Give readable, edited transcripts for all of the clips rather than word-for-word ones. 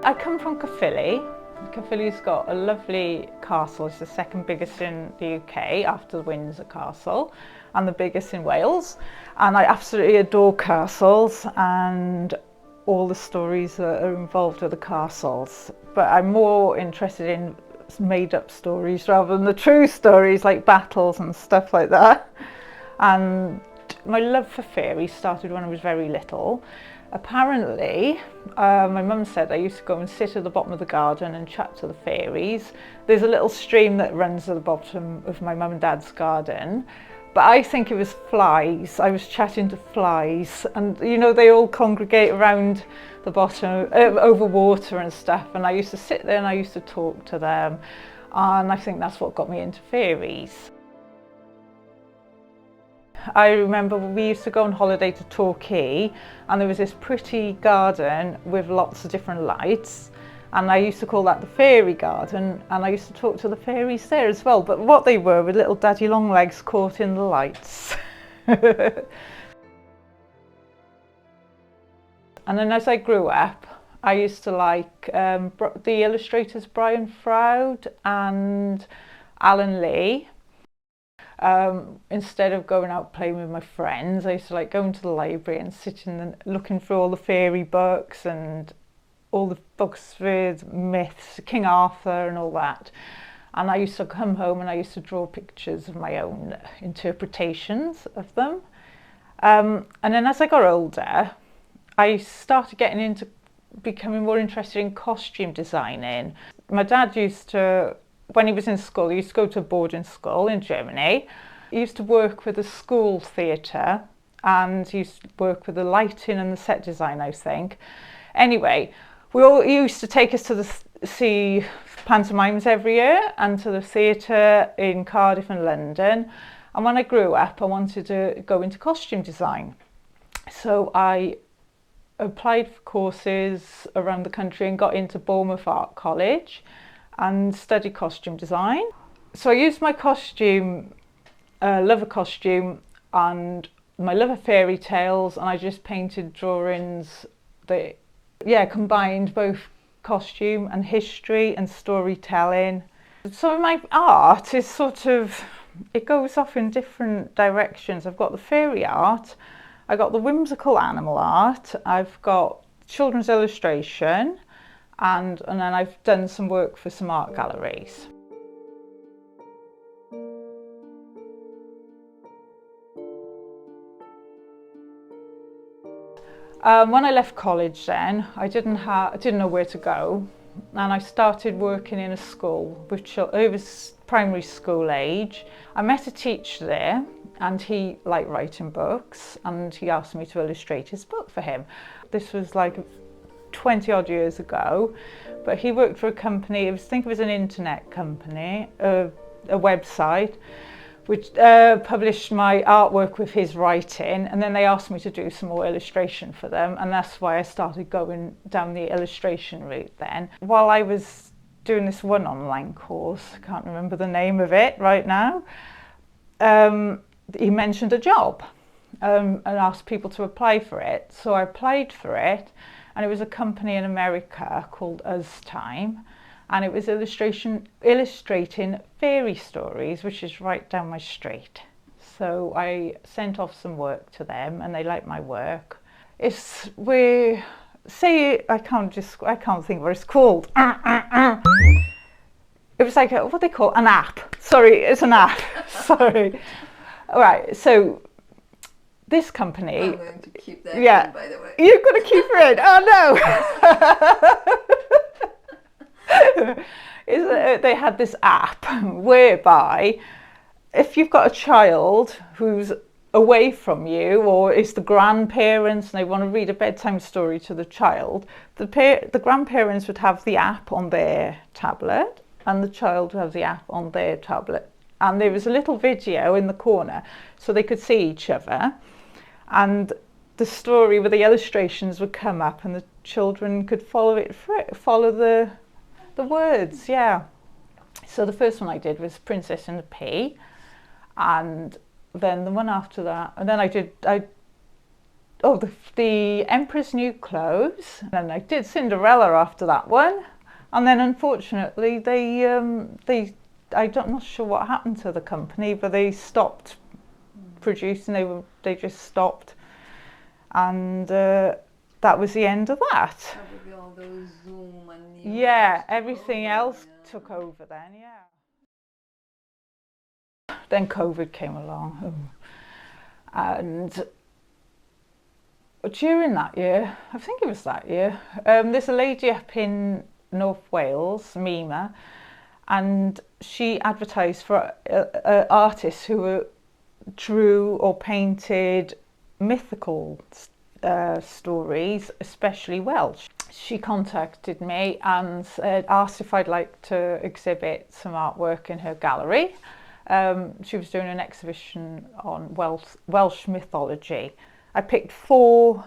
I come from Caerphilly. Caerphilly's got a lovely castle. It's the second biggest in the UK after the Windsor Castle and the biggest in Wales. And I absolutely adore castles and all the stories that are involved with the castles. But I'm more interested in made up stories rather than the true stories like battles and stuff like that. And my love for fairies started when I was very little. Apparently, my mum said I used to go and sit at the bottom of the garden and chat to the fairies. There's a little stream that runs at the bottom of my mum and dad's garden, but I think it was flies. I was chatting to flies, and you know, they all congregate around the bottom over water and stuff, and I used to sit there and I used to talk to them, and I think that's what got me into fairies. I remember we used to go on holiday to Torquay, and there was this pretty garden with lots of different lights, and I used to call that the fairy garden, and I used to talk to the fairies there as well, but what they were little daddy long legs caught in the lights. And then as I grew up, I used to like the illustrators Brian Froud and Alan Lee. Instead of going out playing with my friends, I used to like go into the library and sit in looking through all the fairy books and all the books with myths, King Arthur and all that. And I used to come home and I used to draw pictures of my own interpretations of them. And then as I got older, I started getting into becoming more interested in costume designing. My dad used to, when he was in school, he used to go to a boarding school in Germany. He used to work with a school theatre, and he used to work with the lighting and the set design, I think. Anyway, he used to take us to see pantomimes every year and to the theatre in Cardiff and London. And when I grew up, I wanted to go into costume design. So I applied for courses around the country and got into Bournemouth Art College and studied costume design. So I used my costume, love of costume, and my love of fairy tales, and I just painted drawings that, combined both costume and history and storytelling. So my art is sort of, it goes off in different directions. I've got the fairy art, I've got the whimsical animal art, I've got children's illustration, and then I've done some work for some art galleries. When I left college then, I didn't know where to go, and I started working in a school with over primary school age. I met a teacher there, and he liked writing books, and he asked me to illustrate his book for him. This was like 20 odd years ago, but he worked for a company, I think it was an internet company, a website, which published my artwork with his writing, and then they asked me to do some more illustration for them, and that's why I started going down the illustration route then. While I was doing this one online course, I can't remember the name of it right now, he mentioned a job and asked people to apply for it. So I applied for it, and it was a company in America called Time, and it was illustrating fairy stories, which is right down my street. So I sent off some work to them, and they liked my work. I can't think what it's called. It was like what they call an app. Sorry, it's an app. Sorry. All right, so this company. I'm going to keep that in, by the way. You're going to keep it in? Oh no! They had this app whereby if you've got a child who's away from you, or it's the grandparents and they want to read a bedtime story to the child, the grandparents would have the app on their tablet and the child would have the app on their tablet. And there was a little video in the corner so they could see each other, and the story with the illustrations would come up and the children could follow the words. So the first one I did was Princess and the Pea, and then the one after that, and then I oh, the Emperor's New Clothes, and I did Cinderella after that one, and then unfortunately I'm not sure what happened to the company, but they stopped producing. They just stopped, and that was the end of that. Probably all those Zoom and Yeah, everything else took over then. Yeah. Then COVID came along, and during that year, I think it was that year, there's a lady up in North Wales, Mima, and she advertised for artists who drew or painted mythical stories, especially Welsh. She contacted me and asked if I'd like to exhibit some artwork in her gallery. She was doing an exhibition on Welsh mythology. I picked 4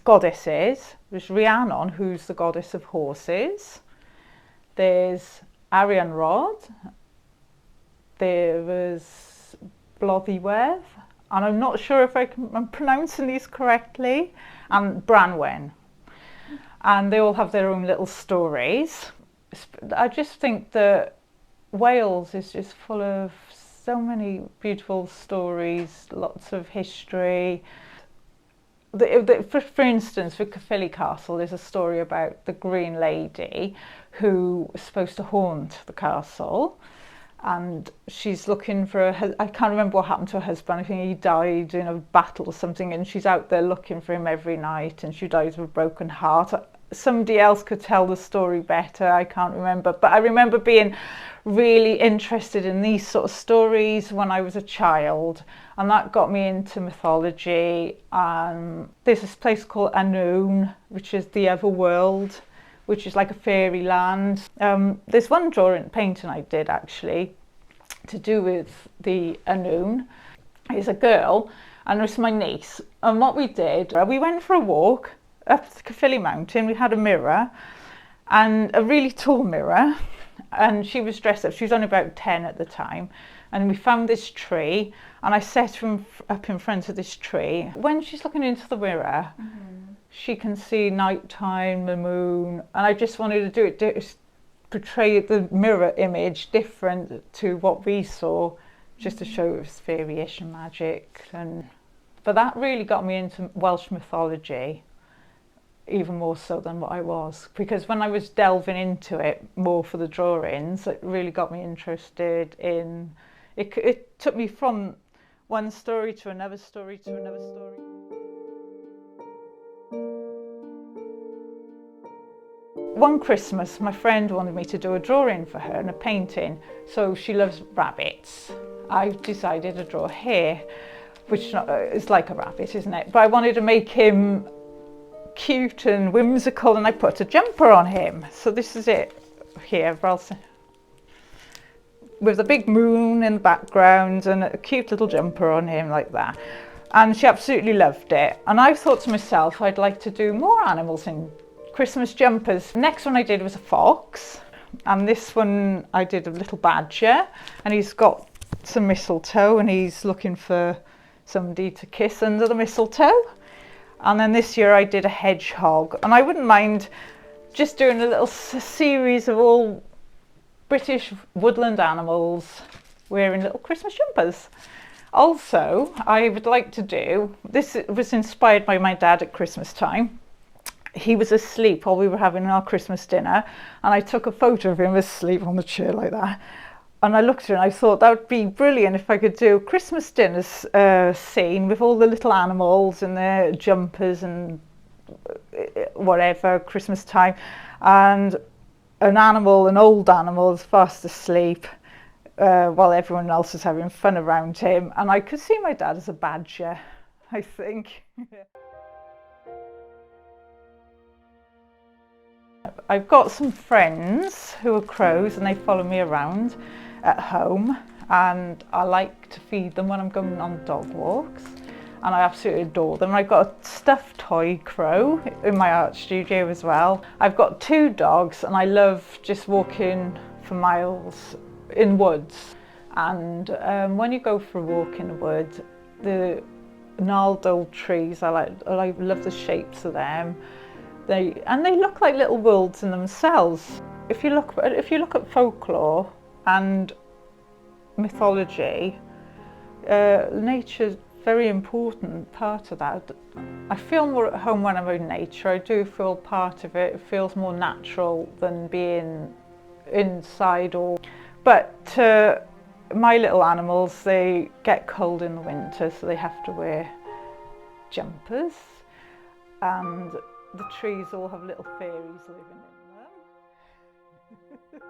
goddesses. There's Rhiannon, who's the goddess of horses. There's Arianrhod. There was Bloddiwedd, and I'm not sure if I'm pronouncing these correctly, and Branwen. And they all have their own little stories. I just think that Wales is just full of so many beautiful stories, lots of history. For instance, for Caerphilly Castle, there's a story about the Green Lady who was supposed to haunt the castle, and she's looking for I can't remember what happened to her husband. I think he died in a battle or something, and she's out there looking for him every night, and she dies with a broken heart. Somebody else could tell the story better, I can't remember, but I remember being really interested in these sort of stories when I was a child, and that got me into mythology. There's this place called Annwn, which is the other world, which is like a fairyland. There's one painting I did actually to do with the Annwn. It's a girl, and it's my niece, and what we did, we went for a walk up the Caerphilly Mountain. We had a mirror, and a really tall mirror, and she was dressed up. She was only about 10 at the time, and we found this tree, and I set her up in front of this tree. When she's looking into the mirror, she can see nighttime, the moon, and I just wanted to do it, portray the mirror image different to what we saw, just to show it was fairyish and magic. But that really got me into Welsh mythology, even more so than what I was, because when I was delving into it more for the drawings, it really got me interested in it. It took me from one story to another story to another story. One Christmas, my friend wanted me to do a drawing for her and a painting. So she loves rabbits. I decided to draw a hare, which is like a rabbit, isn't it? But I wanted to make him cute and whimsical, and I put a jumper on him. So this is it here, with a big moon in the background and a cute little jumper on him like that. And she absolutely loved it. And I thought to myself, I'd like to do more animals in Christmas jumpers. The next one I did was a fox, and this one I did a little badger, and he's got some mistletoe and he's looking for somebody to kiss under the mistletoe. And then this year I did a hedgehog, and I wouldn't mind just doing a little series of all British woodland animals wearing little Christmas jumpers. Also, I would like to do, this was inspired by my dad at Christmas time. He was asleep while we were having our Christmas dinner, and I took a photo of him asleep on the chair like that. And I looked at it and I thought that would be brilliant if I could do a Christmas dinner scene with all the little animals and their jumpers and whatever, Christmas time, and an old animal is fast asleep while everyone else is having fun around him. And I could see my dad as a badger, I think. I've got some friends who are crows, and they follow me around at home, and I like to feed them when I'm going on dog walks, and I absolutely adore them. I've got a stuffed toy crow in my art studio as well. I've got 2 dogs, and I love just walking for miles in woods. And when you go for a walk in the woods, gnarled old trees. I love the shapes of them. They look like little worlds in themselves. If you look at folklore and mythology, nature's very important part of that. I feel more at home when I'm in nature. I do feel part of it. It feels more natural than being inside. But my little animals, they get cold in the winter, so they have to wear jumpers, and the trees all have little fairies living in them.